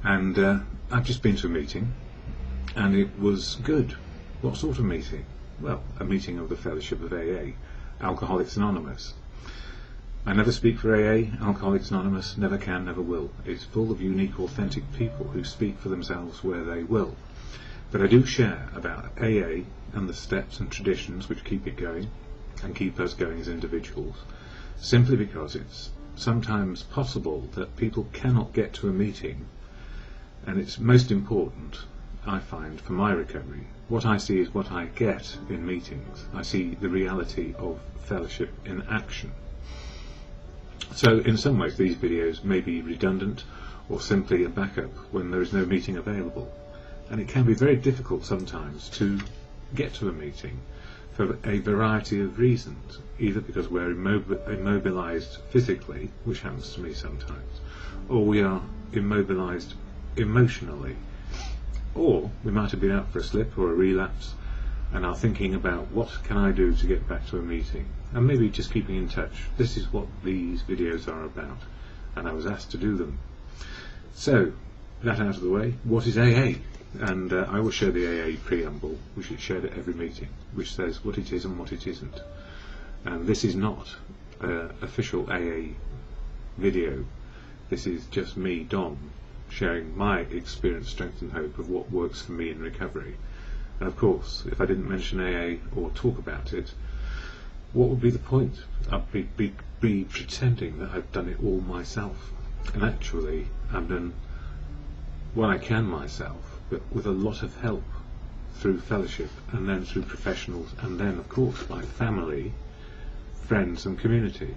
And I've just been to a meeting, and it was good. What sort of meeting? Well, a meeting of the Fellowship of AA, Alcoholics Anonymous. I never speak for AA, Alcoholics Anonymous, never can, never will. It's full of unique, authentic people who speak for themselves where they will. But I do share about AA and the steps and traditions which keep it going, and keep us going as individuals, simply because it's sometimes possible that people cannot get to a meeting, and it's most important, I find, for my recovery. What I see is what I get in meetings. I see the reality of fellowship in action. So in some ways these videos may be redundant or simply a backup when there is no meeting available, and it can be very difficult sometimes to get to a meeting for a variety of reasons, either because we're immobilized physically, which happens to me sometimes, or we are immobilized emotionally, or we might have been out for a slip or a relapse and are thinking about what can I do to get back to a meeting, and maybe just keeping in touch. This is what these videos are about, and I was asked to do them. So, that out of the way, what is AA? And I will share the AA preamble, which is shared at every meeting, which says what it is and what it isn't. And this is not an official AA video. This is just me, Don, sharing my experience, strength and hope of what works for me in recovery. And of course, if I didn't mention AA or talk about it, what would be the point? I'd be pretending that I've done it all myself. And actually, I've done what I can myself, but with a lot of help through fellowship, and then through professionals, and then, of course, by family, friends and community.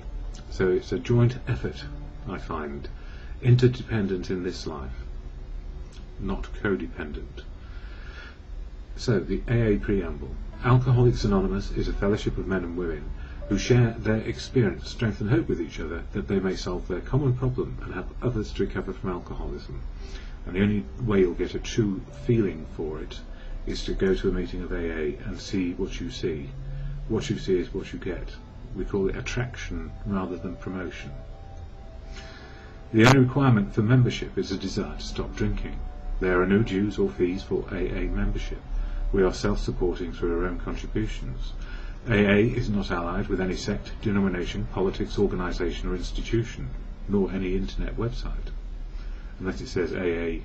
So it's a joint effort, I find, interdependent in this life, not codependent. So, the AA preamble. Alcoholics Anonymous is a fellowship of men and women who share their experience, strength and hope with each other, that they may solve their common problem and help others to recover from alcoholism. And the only way you'll get a true feeling for it is to go to a meeting of AA and see what you see. What you see is what you get. We call it attraction rather than promotion. The only requirement for membership is a desire to stop drinking. There are no dues or fees for AA membership. We are self-supporting through our own contributions. AA is not allied with any sect, denomination, politics, organisation or institution, nor any internet website. Unless it says AA,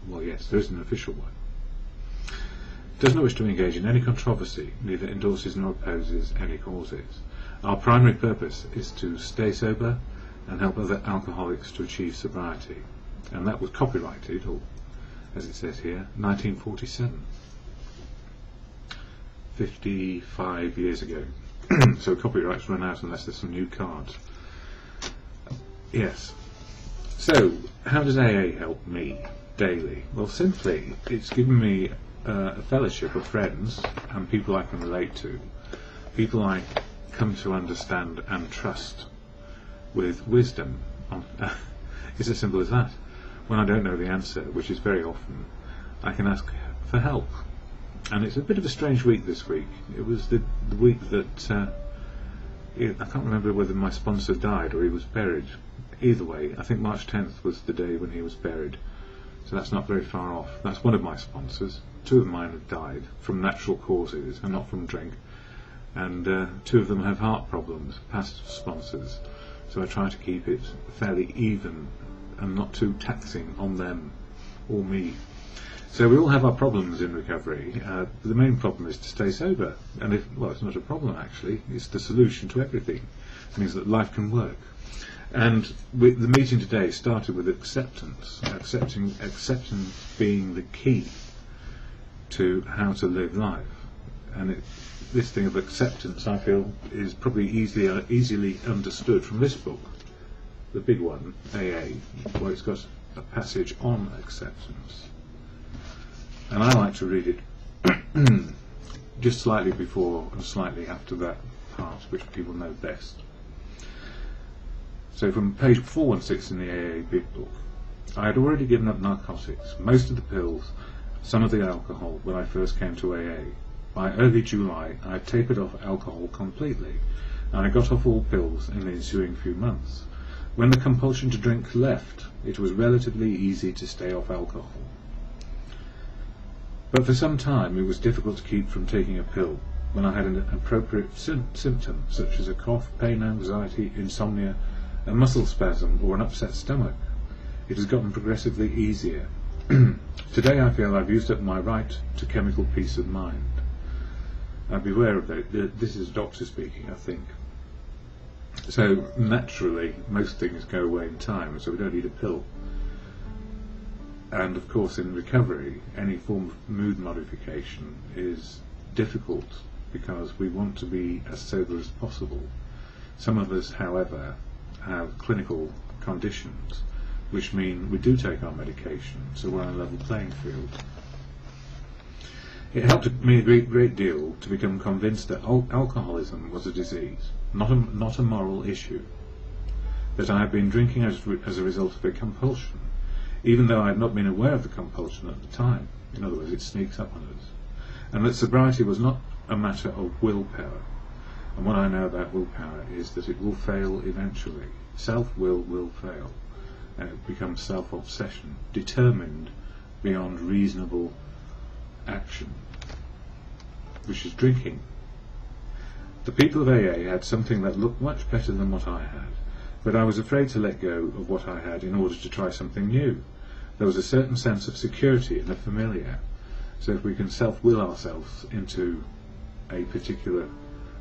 well yes, there is an official one. It does not wish to engage in any controversy, neither endorses nor opposes any causes. Our primary purpose is to stay sober and help other alcoholics to achieve sobriety. And that was copyrighted, or as it says here, 1947. 55 years ago. So copyrights run out unless there's some new cards. Yes. So, how does AA help me daily? Well, simply, it's given me a fellowship of friends and people I can relate to, people I come to understand and trust with wisdom. It's as simple as that. When I don't know the answer, which is very often, I can ask for help. And it's a bit of a strange week this week. It was the week that I can't remember whether my sponsor died or he was buried. Either way, I think March 10th was the day when he was buried, so that's not very far off. That's one of my sponsors. Two of mine have died from natural causes and not from drink, and two of them have heart problems, past sponsors, so I try to keep it fairly even and not too taxing on them or me. So we all have our problems in recovery. The main problem is to stay sober, and it's not a problem actually, it's the solution to everything. It means that life can work. And the meeting today started with acceptance, acceptance being the key to how to live life. And this thing of acceptance, I feel, is probably easily understood from this book, the big one, AA, where it's got a passage on acceptance. And I like to read it just slightly before and slightly after that part, which people know best. So from page 416 in the AA Big Book, I had already given up narcotics, most of the pills, some of the alcohol when I first came to AA. By early July, I had tapered off alcohol completely, and I got off all pills in the ensuing few months. When the compulsion to drink left, it was relatively easy to stay off alcohol. But for some time it was difficult to keep from taking a pill when I had an appropriate symptom, such as a cough, pain, anxiety, insomnia, a muscle spasm, or an upset stomach. It has gotten progressively easier. Today I feel I've used up my right to chemical peace of mind. Beware of that. This is a doctor speaking, I think. So naturally, most things go away in time, so we don't need a pill. And of course, in recovery, any form of mood modification is difficult because we want to be as sober as possible. Some of us, however, have clinical conditions, which mean we do take our medication, so we're on a level playing field. It helped me a great deal to become convinced that alcoholism was a disease, not a moral issue, that I had been drinking as a result of a compulsion, even though I had not been aware of the compulsion at the time. In other words, it sneaks up on us. And that sobriety was not a matter of willpower. And what I know about willpower is that it will fail eventually. Self-will will fail. And it becomes self-obsession, determined beyond reasonable action, which is drinking. The people of AA had something that looked much better than what I had, but I was afraid to let go of what I had in order to try something new. There was a certain sense of security in the familiar, so if we can self-will ourselves into a particular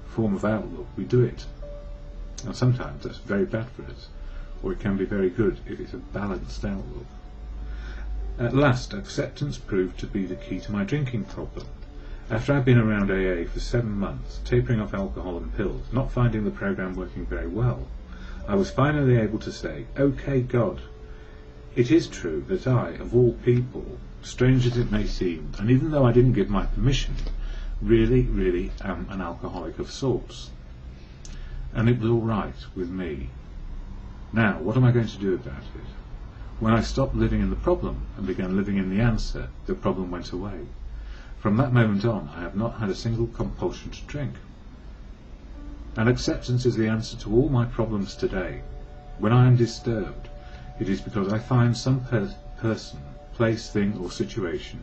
form of outlook, we do it. And sometimes that's very bad for us, or it can be very good if it's a balanced outlook. At last, acceptance proved to be the key to my drinking problem. After I'd been around AA for 7 months, tapering off alcohol and pills, not finding the program working very well, I was finally able to say, "Okay, God, it is true that I, of all people, strange as it may seem, and even though I didn't give my permission, really am an alcoholic of sorts. And it was all right with me. Now, what am I going to do about it?" When I stopped living in the problem and began living in the answer, the problem went away. From that moment on, I have not had a single compulsion to drink. And acceptance is the answer to all my problems today. When I am disturbed, it is because I find some person, place, thing or situation,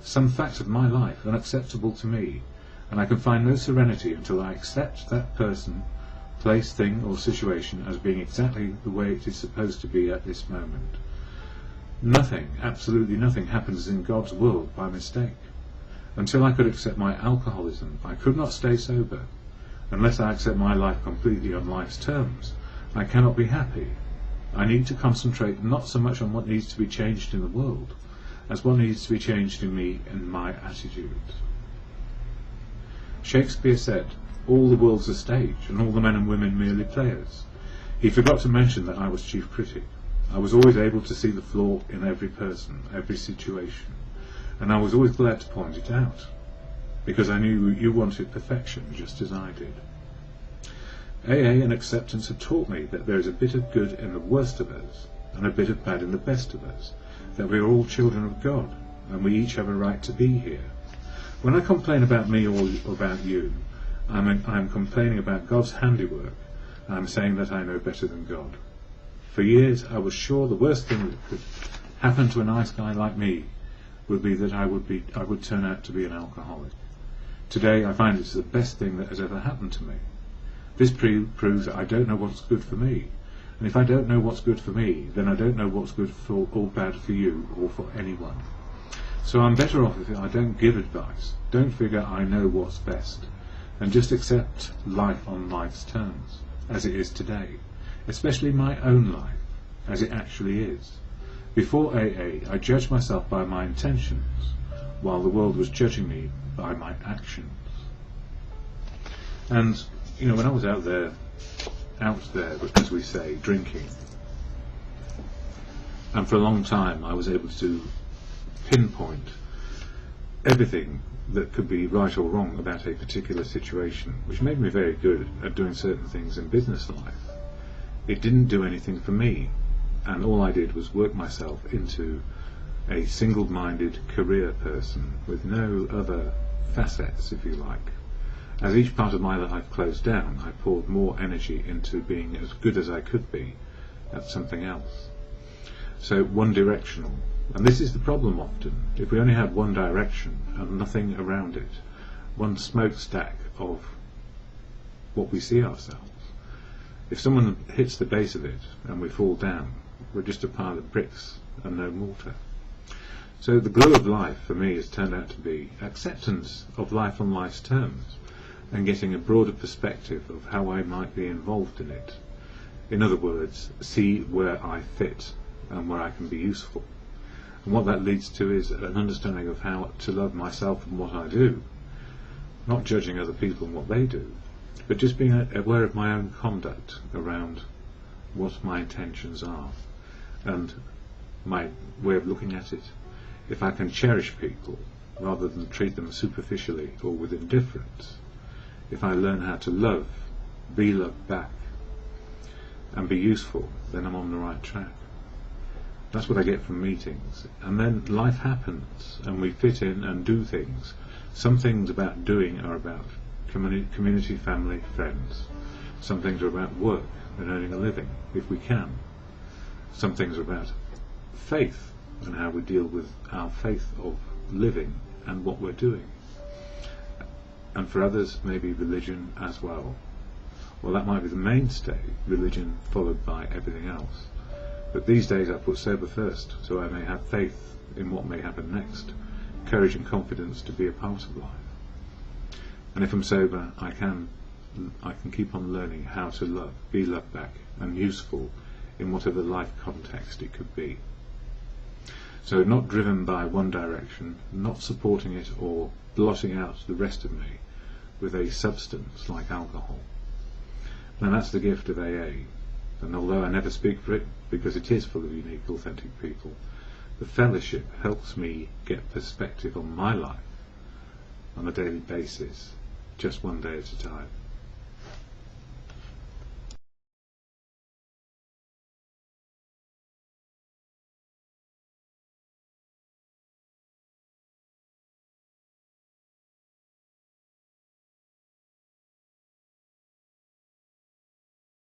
some fact of my life unacceptable to me, and I can find no serenity until I accept that person, place, thing or situation as being exactly the way it is supposed to be at this moment. Nothing, absolutely nothing, happens in God's world by mistake. Until I could accept my alcoholism, I could not stay sober. Unless I accept my life completely on life's terms, I cannot be happy. I need to concentrate not so much on what needs to be changed in the world, as what needs to be changed in me and my attitudes. Shakespeare said, "All the world's a stage, and all the men and women merely players." He forgot to mention that I was chief critic. I was always able to see the flaw in every person, every situation, and I was always glad to point it out, because I knew you wanted perfection just as I did. AA and acceptance have taught me that there is a bit of good in the worst of us, and a bit of bad in the best of us, that we are all children of God, and we each have a right to be here. When I complain about me or about you, I'm complaining about God's handiwork, and I'm saying that I know better than God. For years I was sure the worst thing that could happen to a nice guy like me would be that I would turn out to be an alcoholic. Today I find it's the best thing that has ever happened to me. This proves that I don't know what's good for me, and if I don't know what's good for me, then I don't know what's good for or bad for you or for anyone. So I'm better off if I don't give advice, don't figure I know what's best, and just accept life on life's terms, as it is today, especially my own life, as it actually is. Before AA, I judged myself by my intentions, while the world was judging me by my actions. And, when I was out there, as we say, drinking, and for a long time I was able to pinpoint everything that could be right or wrong about a particular situation, which made me very good at doing certain things in business life. It didn't do anything for me, and all I did was work myself into a single-minded career person with no other facets, if you like. As each part of my life closed down, I poured more energy into being as good as I could be at something else. So one directional. And this is the problem often. If we only had one direction and nothing around it, one smokestack of what we see ourselves, if someone hits the base of it and we fall down, we're just a pile of bricks and no mortar. So the glue of life for me has turned out to be acceptance of life on life's terms and getting a broader perspective of how I might be involved in it. In other words, see where I fit and where I can be useful. And what that leads to is an understanding of how to love myself and what I do, not judging other people and what they do, but just being aware of my own conduct around what my intentions are and my way of looking at it. If I can cherish people rather than treat them superficially or with indifference, if I learn how to love, be loved back, and be useful, then I'm on the right track. That's what I get from meetings. And then life happens and we fit in and do things. Some things about doing are about community, family, friends. Some things are about work and earning a living, if we can. Some things are about faith and how we deal with our faith of living and what we're doing. And for others, maybe religion as well. Well, that might be the mainstay, religion followed by everything else. But these days I put sober first, so I may have faith in what may happen next, courage and confidence to be a part of life. And if I'm sober, I can keep on learning how to love, be loved back, and useful in whatever life context it could be. So not driven by one direction, not supporting it or blotting out the rest of me with a substance like alcohol. Now that's the gift of AA, and although I never speak for it because it is full of unique, authentic people, the fellowship helps me get perspective on my life on a daily basis, just one day at a time.